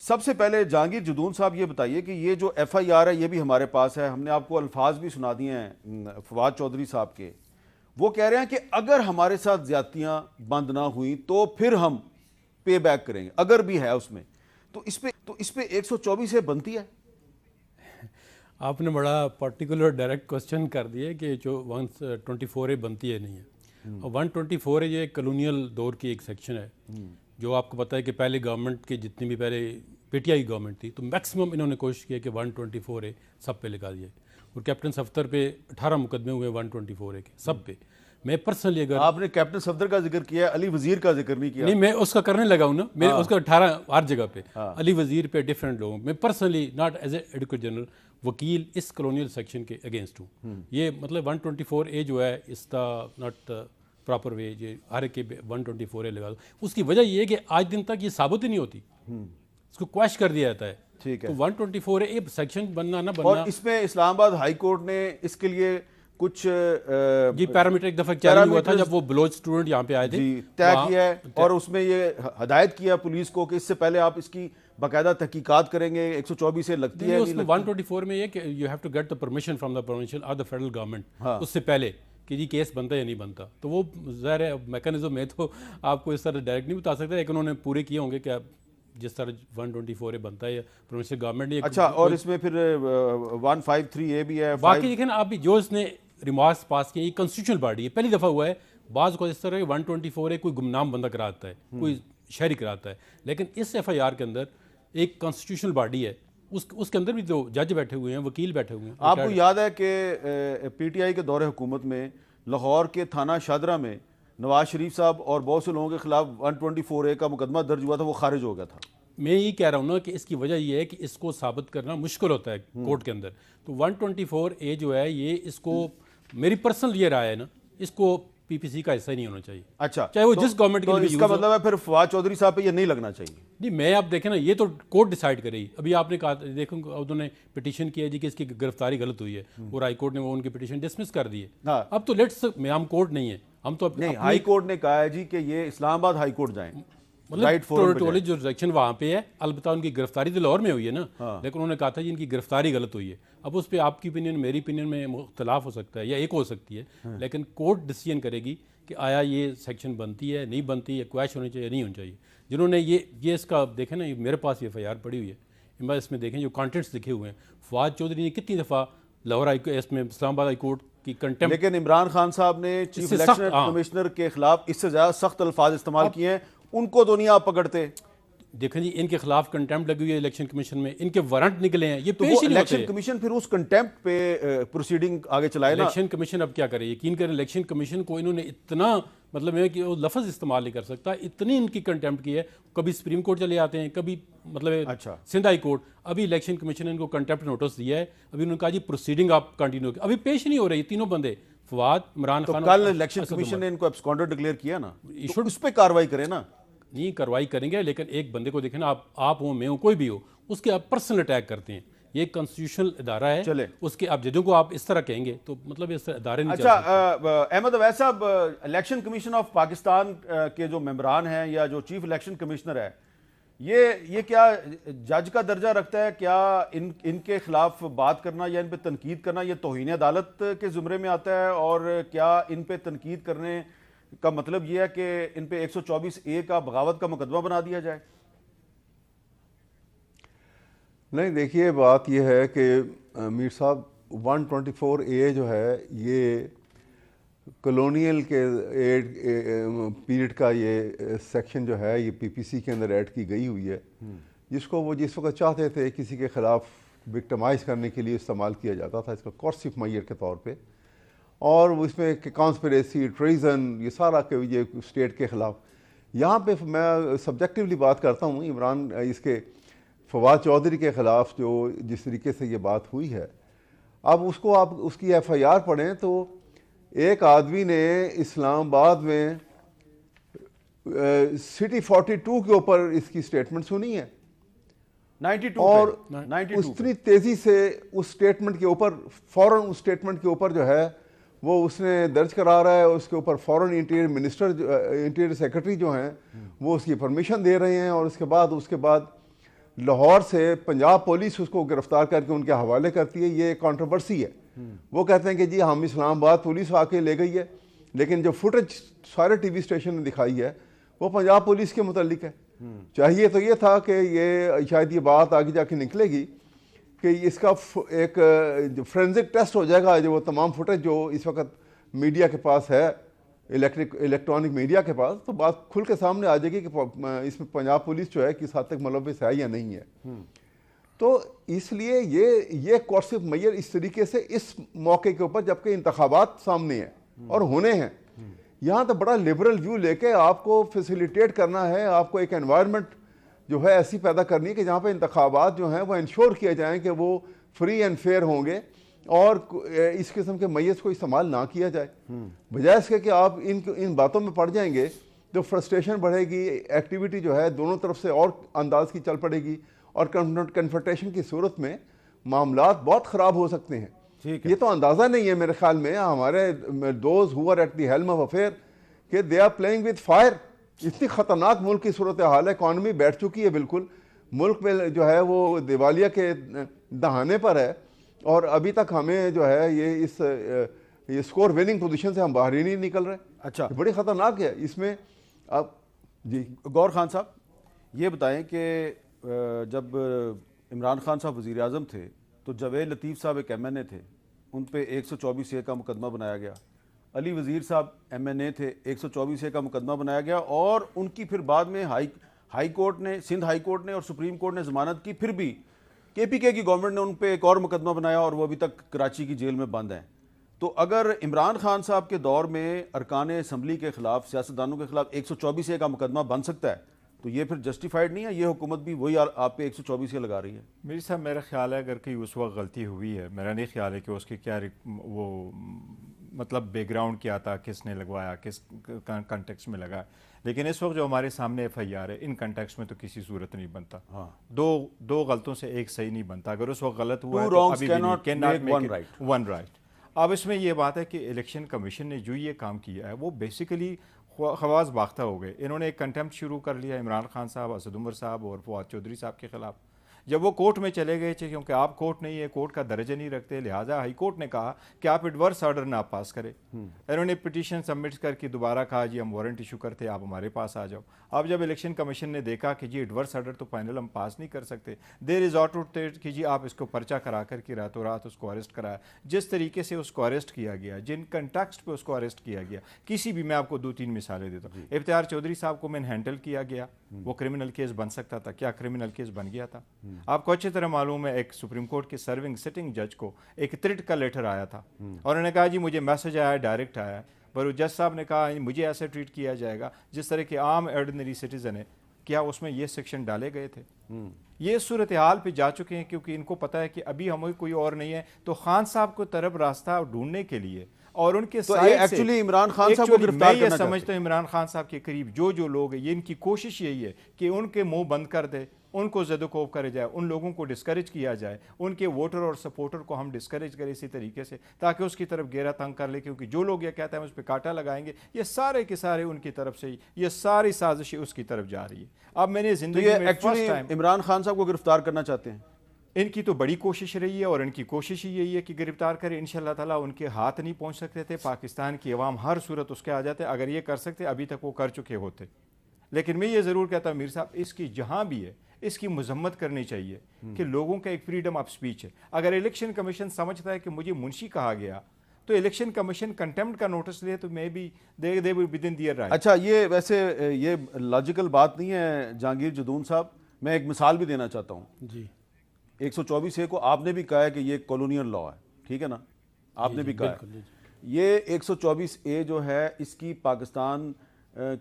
سب سے پہلے جہانگیر جدون صاحب یہ بتائیے کہ یہ جو ایف آئی آر ہے یہ بھی ہمارے پاس ہے, ہم نے آپ کو الفاظ بھی سنا دیے ہیں فواد چودھری صاحب کے. وہ کہہ رہے ہیں کہ اگر ہمارے ساتھ زیادتیاں بند نہ ہوئیں تو پھر ہم پے بیک کریں گے, اگر بھی ہے اس میں. تو اس پہ 124 بنتی ہے. آپ نے بڑا پرٹیکولر ڈائریکٹ کوسچن کر دیا کہ جو 124 بنتی ہے نہیں ہے. اور 124 یہ کلونیل دور کی ایک سیکشن ہے جو آپ کو پتہ ہے کہ پہلے گورنمنٹ کے جتنی بھی پہلے پی ٹی آئی گورنمنٹ تھی تو میکسیمم انہوں نے کوشش کی کہ 124 سب پہ لگا دیا. اور کیپٹن صفدر پہ 18 مقدمے ہوئے 124 کے سب پہ. میں پرسنلی اگر آپ نے کیپٹن صفدر کا ذکر کیا ہے, علی وزیر کا ذکر نہیں کیا. نہیں, میں اس کا کرنے لگا ہوں نا, میں اس کا 18 ہر جگہ پہ علی وزیر پہ ڈفرینٹ لوگوں. میں personally not as a advocate general وکیل اس کلونیل سیکشن کے اگینسٹ ہوں. یہ مطلب 124 جو ہے اس کا ناٹ پراپر وے, یہ ہر ایک کے 124 لگا دو. اس کی وجہ یہ ہے کہ آج دن تک یہ ثابت ہی نہیں ہوتی, اس کو کویش کر دیا جاتا ہے. ٹھیک ہے, تو 124 سیکشن بننا نہ اور بننا. اس میں اسلام آباد ہائی کورٹ نے اس کے لیے کچھ جی پیرامیٹر ایک دفعہ چیلنج ہوا تھا جب وہ بلوچ اسٹوڈنٹ یہاں پہ آئے تھے, جی طے کیا ہے, اور اس میں یہ ہدایت کیا پولیس کو کہ اس سے پہلے آپ اس کی باقاعدہ تحقیقات کریں گے. 124 سے لگتی ہے. اس میں 124 میں یہ کہ you have to get the permission from the provincial اور دا فیڈرل گورنمنٹ اس سے پہلے کہ جی کیس بنتا ہے یا نہیں بنتا. تو وہ ظاہر ہے میکانزم میں تو آپ کو اس طرح ڈائریکٹ نہیں بتا سکتا, لیکن انہوں نے پورے کیے ہوں گے کہ جس طرح 124 بنتا ہے پروونشل گورنمنٹ نے. اچھا, اور اس میں پھر 153 بھی ہے. باقی دیکھیں نا آپ بھی جو اس نے ریمارکس پاس کیے, یہ کنسٹیٹیوشنل باڈی ہے, پہلی دفعہ ہوا ہے. بعض کو اس طرح 124 کوئی گمنام بندہ کراتا ہے, کوئی شہری کراتا ہے, لیکن اس ایف آئی آر کے اندر ایک کنسٹیٹیوشنل باڈی ہے, اس کے اندر بھی جو جج بیٹھے ہوئے ہیں, وکیل بیٹھے ہوئے ہیں. آپ کو یاد ہے کہ پی ٹی آئی کے دور حکومت میں لاہور کے تھانہ شادرہ میں نواز شریف صاحب اور بہت سے لوگوں کے خلاف 124 کا مقدمہ درج ہوا تھا, وہ خارج ہو گیا تھا. میں یہ کہہ رہا ہوں نا کہ اس کی وجہ یہ ہے کہ اس کو ثابت کرنا مشکل ہوتا ہے کورٹ کے اندر. تو 124 جو ہے یہ اس کو میری پرسنل یہ رائے ہے نا, اس کو پی پی سی کا حصہ ہی نہیں ہونا چاہیے. اچھا, چاہے وہ جس گورنمنٹ کے لیے اس کا مطلب ہے پھر فواد چودھری صاحب پہ یہ نہیں لگنا چاہیے. نہیں, میں آپ دیکھیں نا, یہ تو کورٹ ڈیسائیڈ کرے گی. ابھی آپ نے کہا دیکھیں انہوں نے پٹیشن کیا جی کہ اس کی گرفتاری غلط ہوئی ہے, اور ہائی کورٹ نے وہ ان کی پٹیشن ڈسمس کر دی ہے. اب تو لیٹس, میں ہم کورٹ نہیں ہے, ہم تو نہیں, ہائی کورٹ نے کہا ہے جی کہ یہ اسلام آباد ہائی کورٹ جائیں, مطلب ٹوٹلی جو ریزیکشن وہاں پہ ہے. البتہ ان کی گرفتاری تو لاہور میں ہوئی ہے نا, لیکن انہوں نے کہا تھا جی ان کی گرفتاری غلط ہوئی ہے. اب اس پہ آپ کی اوپینین میری اوپینین میں اختلاف ہو سکتا ہے یا ایک ہو سکتی ہے, لیکن کورٹ ڈیسیژن کرے گی کہ آیا یہ سیکشن بنتی ہے نہیں بنتی ہے, کویش ہونی چاہیے نہیں ہونی چاہیے. جنہوں نے یہ اس کا دیکھیں نا, میرے پاس یہ ایف آئی آر پڑی ہوئی ہے, اس میں دیکھیں جو کانٹینٹس لکھے ہوئے ہیں. فواد چودھری نے کتنی دفعہ لاہور اس میں اسلام آباد ہائی کورٹ کی کنٹمپٹ, لیکن عمران خان صاحب نے چیف الیکشن کمشنر کے خلاف اس سے زیادہ سخت الفاظ استعمال کیے ہیں, ان کو تو نہیں آپ پکڑتے. دیکھیں جی ان کے خلاف کنٹمپٹ لگی ہوئی ہے الیکشن کمشن میں, ان کے وارنٹ نکلے ہیں, یہ تو پیش ہی نہیں ہوتے. الیکشن کمیشن پھر اس کنٹمپٹ پہ پروسیڈنگ آگے چلائے نا. الیکشن کمیشن اب کیا کرے, یقین کریں الیکشن کمیشن کو انہوں نے اتنا مطلب ہے کہ وہ لفظ استعمال نہیں کر سکتا, اتنی ان کی کنٹمپٹ کی ہے. کبھی سپریم کورٹ چلے جاتے ہیں, کبھی مطلب سندھ ہائی کورٹ. ابھی الیکشن کمیشن نے ان کو کنٹمپٹ نوٹس دیا ہے, ابھی انہوں نے کہا جی پروسیڈنگ آپ کنٹینیو, ابھی پیش نہیں ہو رہی. تینوں بندے فواد, عمران خان, کل الیکشن کمیشن نے ان کو ایبسکونڈر ڈکلیئر کیا نا, اس پہ کاروائی کرے نا. نہیں کاروائی کریں گے, لیکن ایک بندے کو دیکھیں نا, آپ ہوں میں ہوں کوئی بھی ہو, اس کے آپ پرسنل اٹیک کرتے ہیں. یہ ایک کنسٹیٹیوشنل ادارہ ہے, اس کے آپ ججوں کو آپ اس طرح کہیں گے تو مطلب اس ادارے نہیں. اچھا احمد اویس صاحب, الیکشن کمیشن آف پاکستان کے جو ممبران ہیں یا جو چیف الیکشن کمشنر ہے, یہ کیا جج کا درجہ رکھتا ہے؟ کیا ان کے خلاف بات کرنا یا ان پہ تنقید کرنا یہ توہین عدالت کے زمرے میں آتا ہے؟ اور کیا ان پہ تنقید کرنے کا مطلب یہ ہے کہ ان پہ 124A کا بغاوت کا مقدمہ بنا دیا جائے؟ نہیں, دیکھیے بات یہ ہے کہ میر صاحب 124A جو ہے یہ کلونیل کے پیریڈ کا یہ سیکشن جو ہے یہ پی پی سی کے اندر ایڈ کی گئی ہوئی ہے, جس کو وہ جس وقت چاہتے تھے کسی کے خلاف وکٹمائز کرنے کے لیے استعمال کیا جاتا تھا, اس کا کورسیو میئر کے طور پہ. اور اس میں کانسپریسی, ٹریزن, یہ سارا کہ یہ اسٹیٹ کے خلاف. یہاں پہ میں سبجیکٹیولی بات کرتا ہوں, عمران اس کے فواد چودھری کے خلاف جو جس طریقے سے یہ بات ہوئی ہے, اب اس کو آپ اس کی ایف آئی آر پڑھیں تو ایک آدمی نے اسلام آباد میں سٹی 42 کے اوپر اس کی سٹیٹمنٹ سنی ہے, 92 اور اتنی تیزی سے اس سٹیٹمنٹ کے اوپر فوراً اس سٹیٹمنٹ کے اوپر جو ہے وہ اس نے درج کرا رہا ہے. اس کے اوپر فوراً انٹیریئر منسٹر, انٹیریئر سیکرٹری جو ہیں وہ اس کی پرمیشن دے رہے ہیں, اور اس کے بعد لاہور سے پنجاب پولیس اس کو گرفتار کر کے ان کے حوالے کرتی ہے. یہ کنٹروورسی ہے. وہ کہتے ہیں کہ جی ہم اسلام آباد پولیس آ کے لے گئی ہے, لیکن جو فوٹیج سارے ٹی وی اسٹیشن نے دکھائی ہے وہ پنجاب پولیس کے متعلق ہے. چاہیے تو یہ تھا کہ یہ شاید یہ بات آگے جا کے نکلے گی کہ اس کا ایک فرینزک ٹیسٹ ہو جائے گا, جو وہ تمام فوٹیج جو اس وقت میڈیا کے پاس ہے, الیکٹرانک میڈیا کے پاس, تو بات کھل کے سامنے آ جائے گی کہ اس میں پنجاب پولیس جو ہے کس حد تک ملوث ہے یا نہیں ہے. تو اس لیے یہ کورس آف میئر اس طریقے سے اس موقع کے اوپر, جبکہ انتخابات سامنے ہیں اور ہونے ہیں, یہاں تو بڑا لبرل ویو لے کے آپ کو فیسیلیٹیٹ کرنا ہے, آپ کو ایک انوائرمنٹ جو ہے ایسی پیدا کرنی ہے کہ جہاں پہ انتخابات جو ہیں وہ انشور کیے جائیں کہ وہ فری اینڈ فیئر ہوں گے اور اس قسم کے میز کو استعمال نہ کیا جائے. بجائے اس کے کہ آپ ان باتوں میں پڑ جائیں گے تو فرسٹریشن بڑھے گی, ایکٹیویٹی جو ہے دونوں طرف سے اور انداز کی چل پڑے گی, اور کنفرنٹیشن کی صورت میں معاملات بہت خراب ہو سکتے ہیں. یہ تو اندازہ نہیں ہے میرے خیال میں ہمارے those who are at the helm of affair کہ they are playing with fire. اتنی خطرناک ملک کی صورتحال ہے, اکانومی بیٹھ چکی ہے بالکل, ملک میں جو ہے وہ دیوالیہ کے دہانے پر ہے, اور ابھی تک ہمیں جو ہے یہ اسکور وننگ پوزیشن سے ہم باہر ہی نہیں نکل رہے. اچھا, بڑی خطرناک ہے اس میں. اب جی غور خان صاحب یہ بتائیں کہ جب عمران خان صاحب وزیر اعظم تھے تو جاوید لطیف صاحب ایک ایم این اے تھے, ان پہ 124A کا مقدمہ بنایا گیا. علی وزیر صاحب ایم این اے تھے, 124A کا مقدمہ بنایا گیا, اور ان کی پھر بعد میں ہائی کورٹ نے, سندھ ہائی کورٹ نے اور سپریم کورٹ نے ضمانت کی. پھر بھی KPK کی گورنمنٹ نے ان پہ ایک اور مقدمہ بنایا اور وہ ابھی تک کراچی کی جیل میں بند ہیں. تو اگر عمران خان صاحب کے دور میں ارکان اسمبلی کے خلاف, سیاستدانوں کے خلاف 124A کا مقدمہ بن سکتا ہے, تو یہ پھر جسٹیفائڈ نہیں ہے؟ یہ حکومت بھی وہی آپ پہ 124A لگا رہی ہے. میری صاحب میرا خیال ہے اگر کہیں اس وقت غلطی ہوئی ہے, میرا نہیں خیال ہے کہ اس کی کیا وہ مطلب بیک گراؤنڈ کیا تھا, کس نے لگوایا, کس کنٹیکس میں لگا, لیکن اس وقت جو ہمارے سامنے FIR ہے ان کنٹیکس میں تو کسی صورت نہیں بنتا. دو غلطوں سے ایک صحیح نہیں بنتا. اگر اس وقت غلط ہوا ہے تو ابھی ون رائٹ. اب اس میں یہ بات ہے کہ الیکشن کمیشن نے جو یہ کام کیا ہے وہ بیسیکلی خواص باختہ ہو گئے. انہوں نے ایک کنٹمپٹ شروع کر لیا عمران خان صاحب, اسد عمر صاحب اور فواد چودھری صاحب کے خلاف. جب وہ کورٹ میں چلے گئے تھے, کیونکہ آپ کورٹ نہیں ہے, کورٹ کا درجہ نہیں رکھتے, لہٰذا ہائی کورٹ نے کہا کہ آپ ایڈورس آرڈر نہ پاس کریں. انہوں نے پٹیشن سبمٹ کر کے دوبارہ کہا جی ہم وارنٹ ایشو کرتے, آپ ہمارے پاس آ جاؤ. اب جب الیکشن کمیشن نے دیکھا کہ جی ایڈورس آرڈر تو فائنل ہم پاس نہیں کر سکتے, دیر از آرڈر کہ جی آپ اس کو پرچہ کرا کر کے راتوں رات اس کو اریسٹ کرایا. جس طریقے سے اس کو اریسٹ کیا گیا, جن کنٹیکسٹ پہ اس کو اریسٹ کیا گیا, کسی بھی, میں آپ کو 2-3 مثالیں دیتا ہوں. افتخار چودھری صاحب کو مین ہینڈل کیا گیا, وہ کرمنل کیس بن سکتا تھا, کیا کرمنل کیس بن گیا تھا؟ آپ کو اچھی طرح معلوم ہے ایک سپریم کورٹ کے سرونگ سٹنگ جج کو ایک تھریٹ کا لیٹر آیا تھا, اور انہوں نے کہا جی مجھے میسج آیا ہے, ڈائریکٹ آیا ہے, پر جج صاحب نے کہا مجھے ایسے ٹریٹ کیا جائے گا جس طرح کے عام ایرڈنری سٹیزن ہے. کیا اس میں یہ سیکشن ڈالے گئے تھے؟ یہ صورتحال پہ جا چکے ہیں, کیونکہ ان کو پتہ ہے کہ ابھی ہمیں کوئی اور نہیں ہے, تو خان صاحب کو طرف راستہ ڈھونڈنے کے لیے اور ان کے سائڈ سے عمران خان صاحب کو گرفتار میں یہ سمجھتا ہوں عمران خان صاحب کے قریب جو لوگ ہیں, یہ ان کی کوشش یہی ہے کہ ان کے منہ بند کر دے, ان کو زد و کوب کرے جائے, ان لوگوں کو ڈسکریج کیا جائے, ان کے ووٹر اور سپورٹر کو ہم ڈسکریج کریں اسی طریقے سے, تاکہ اس کی طرف گیرا تنگ کر لے, کیونکہ جو لوگ یہ کہتے ہیں اس پہ کانٹا لگائیں گے, یہ سارے کے سارے ان کی طرف سے, یہ ساری سازشیں اس کی طرف جا رہی ہے. اب میں نے زندگی میں ایکچولی عمران خان صاحب کو گرفتار کرنا چاہتے ہیں, ان کی تو بڑی کوشش رہی ہے, اور ان کی کوشش ہی یہی ہے کہ گرفتار کرے. انشاءاللہ تعالیٰ ان کے ہاتھ نہیں پہنچ سکتے تھے, پاکستان کی عوام ہر صورت اس کے آ جاتے, اگر یہ کر سکتے ابھی تک وہ کر چکے ہوتے. لیکن میں یہ ضرور کہتا ہوں میر صاحب, اس کی جہاں بھی ہے اس کی مذمت کرنی چاہیے کہ لوگوں کا ایک فریڈم آف سپیچ ہے. اگر الیکشن کمیشن سمجھتا ہے کہ مجھے منشی کہا گیا تو الیکشن کمیشن کنٹمپٹ کا نوٹس لے, تو میں بھی دے ودن دیئر رائٹ. اچھا, یہ ویسے یہ لاجیکل بات نہیں ہے جہانگیر جدون صاحب. میں ایک مثال بھی دینا چاہتا ہوں. جی 124A کو آپ نے بھی کہا ہے کہ یہ کالونیل لا ہے, ٹھیک ہے نا, آپ نے بھی کہا ہے. یہ 124A جو ہے اس کی پاکستان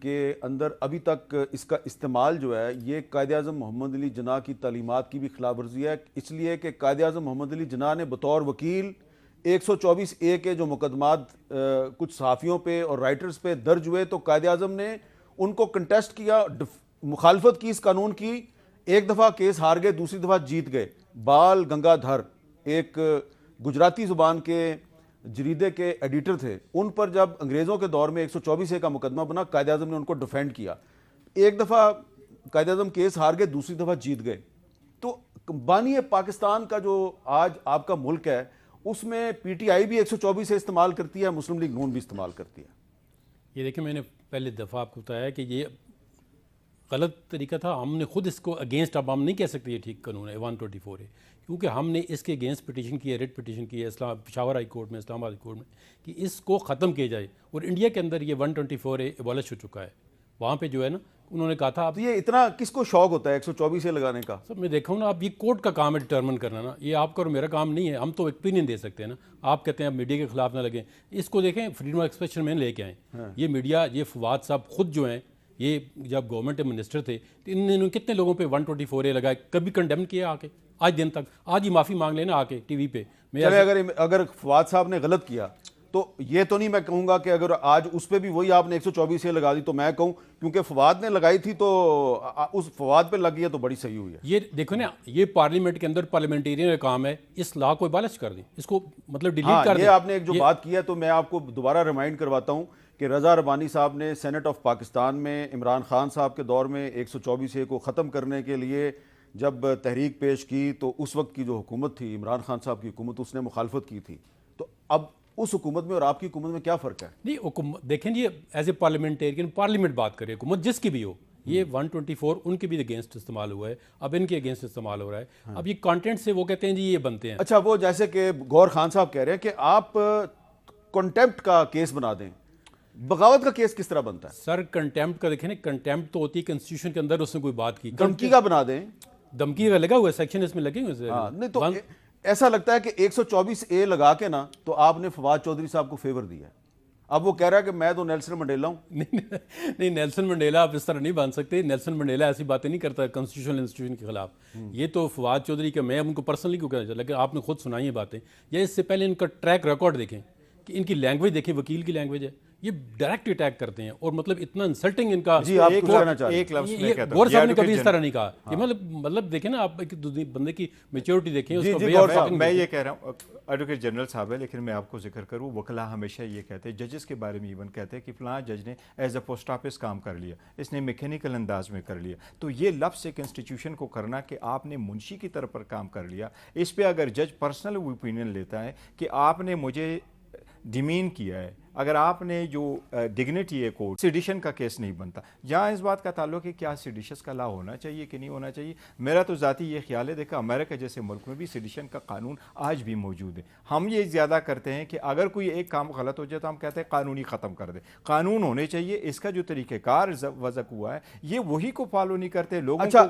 کے اندر ابھی تک اس کا استعمال جو ہے یہ قائد اعظم محمد علی جناح کی تعلیمات کی بھی خلاف ورزی ہے, اس لیے کہ قائد اعظم محمد علی جناح نے بطور وکیل 124A کے جو مقدمات کچھ صحافیوں پہ اور رائٹرز پہ درج ہوئے تو قائد اعظم نے ان کو کنٹیسٹ کیا, مخالفت کی اس قانون کی. ایک دفعہ کیس ہار گئے, دوسری دفعہ جیت گئے. بال گنگا دھر ایک گجراتی زبان کے جریدے کے ایڈیٹر تھے, ان پر جب انگریزوں کے دور میں 124A کا مقدمہ بنا, قائد اعظم نے ان کو ڈیفینڈ کیا. ایک دفعہ قائد اعظم کیس ہار گئے, دوسری دفعہ جیت گئے. تو بانی پاکستان کا جو آج آپ کا ملک ہے اس میں پی ٹی آئی بھی 124 سے استعمال کرتی ہے, مسلم لیگ نون بھی استعمال کرتی ہے. یہ دیکھیں میں نے پہلے دفعہ آپ کو بتایا کہ یہ غلط طریقہ تھا, ہم نے خود اس کو اگینسٹ, اب ہم نہیں کہہ سکتے یہ ٹھیک قانون ہے 124 ہے, کیونکہ ہم نے اس کے اگینسٹ پٹیشن کی ہے, ریٹ پٹیشن کی ہے پشاور ہائی کورٹ میں, اسلام آباد ہائی کورٹ میں, کہ اس کو ختم کیا جائے. اور انڈیا کے اندر یہ 124 ایبالش ہو چکا ہے, وہاں پہ جو ہے نا انہوں نے کہا تھا تو یہ اتنا کس کو شوق ہوتا ہے 124 سے لگانے کا؟ سب میں دیکھا ہوں نا, اب یہ کورٹ کا کام ہے ڈٹرمن کرنا نا, یہ آپ کا اور میرا کام نہیں ہے. ہم تو اوپینین دے سکتے ہیں نا, آپ کہتے ہیں اب میڈیا کے خلاف نہ لگیں. اس کو دیکھیں فریڈم آف ایکسپریشن میں لے کے آئیں. یہ میڈیا, یہ فواد صاحب خود جو ہیں, یہ جب گورنمنٹ منسٹر تھے تو انہوں نے کتنے لوگوں پہ 124 لگائے, کبھی کنڈیم کیا آ کے آج دن تک, آج ہی معافی مانگ لینا آ کے ٹی وی پہ. چلے اگر فواد صاحب نے غلط کیا تو یہ تو نہیں میں کہوں گا کہ اگر آج اس پہ بھی وہی آپ نے 124 سے لگا دی تو میں کہوں کیونکہ فواد نے لگائی تھی تو اس فواد پہ لگ گیا تو بڑی صحیح ہوئی ہے. یہ دیکھو نا, یہ پارلیمنٹ کے اندر پارلیمنٹیرین کا کام ہے, اس لا کو ابالش کر دیں, اس کو مطلب ڈیلیٹ کر دیں. یہ آپ نے ایک جو بات کی ہے تو میں آپ کو دوبارہ ریمائنڈ کرواتا ہوں کہ رضا ربانی صاحب نے سینٹ آف پاکستان میں عمران خان صاحب کے دور میں 124 کو ختم کرنے کے لیے جب تحریک پیش کی تو اس وقت کی جو حکومت تھی, عمران خان صاحب کی حکومت, اس نے مخالفت کی تھی. تو اب اس حکومت میں اور آپ کی حکومت میں کیا فرق ہے؟ نہیں حکومت دیکھیں جی, ایز اے پارلیمنٹیرین پارلیمنٹ بات کرے, حکومت جس کی بھی ہو, یہ 124 ان کے بھی اگینسٹ استعمال ہوا ہے, اب ان کے اگینسٹ استعمال ہو رہا ہے. اب یہ کانٹینٹ سے وہ کہتے ہیں جی یہ بنتے ہیں. اچھا, وہ جیسے کہ گور خان صاحب کہہ رہے ہیں کہ آپ کنٹیمپٹ کا کیس بنا دیں, بغاوت کا کیس کس طرح بنتا ہے؟ سر کنٹیمپٹ کا دیکھیں نا, کنٹیمپٹ تو ہوتی ہے کنسٹیٹیوشن کے اندر, اس نے کوئی بات کی. دھمکی کا بنا دیں, دھمکی کا لگا ہوا ہے سیکشن, اس میں لگے ہوئے. نہیں تو ایسا لگتا ہے کہ 124 لگا کے نا تو آپ نے فواد چودھری صاحب کو فیور دیا ہے. اب وہ کہہ رہا ہے کہ میں تو نیلسن منڈیلا ہوں. نہیں نیلسن منڈیلا آپ اس طرح نہیں بن سکتے. نیلسن منڈیلا ایسی باتیں نہیں کرتا کانسٹیٹیوشنل انسٹیٹیوشن کے خلاف. یہ تو فواد چودھری کا, میں ان کو پرسنلی کیوں کہنا چاہتا, لیکن آپ نے خود سنائی یہ باتیں, یا اس سے پہلے ان کا ٹریک ریکارڈ دیکھیں کہ ان کی لینگویج دیکھیں, وکیل کی لینگویج ہے, یہ ڈائریکٹ اٹیک کرتے ہیں, اور مطلب اتنا انسلٹنگ ان کا. جی آپ کچھ کہنا چاہ رہے ہیں؟ ایک لفظ میں کہتا ہوں, گور صاحب نے کبھی اس طرح نہیں کہا. یہ مطلب دیکھیں نا آپ, ایک بندے کی میچورٹی دیکھیں. میں یہ کہہ رہا ہوں, ایڈوکیٹ جنرل صاحب ہے, لیکن میں آپ کو ذکر کروں, وکلا ہمیشہ یہ کہتے ہیں ججز کے بارے میں, ایون کہتے ہیں کہ فلاں جج نے ایز اے پوسٹ آفس کام کر لیا, اس نے میکینیکل انداز میں کر لیا. تو یہ لفظ ایک انسٹیٹیوشن کو کرنا کہ آپ نے منشی کی طرف پر کام کر لیا, اس پہ اگر جج پرسنل اوپینین لیتا ہے کہ آپ نے مجھے ڈیمین کیا ہے, اگر آپ نے جو ڈگنیٹی ہے کوڈ, سیڈیشن کا کیس نہیں بنتا. جہاں اس بات کا تعلق ہے کیا سیڈیشس کا لا ہونا چاہیے کہ نہیں ہونا چاہیے, میرا تو ذاتی یہ خیال ہے, دیکھا امریکہ جیسے ملک میں بھی سیڈیشن کا قانون آج بھی موجود ہے. ہم یہ زیادہ کرتے ہیں کہ اگر کوئی ایک کام غلط ہو جائے تو ہم کہتے ہیں قانونی ختم کر دے. قانون ہونے چاہیے, اس کا جو طریقہ کار وضع ہوا ہے یہ وہی کو فالو نہیں کرتے لوگوں. اچھا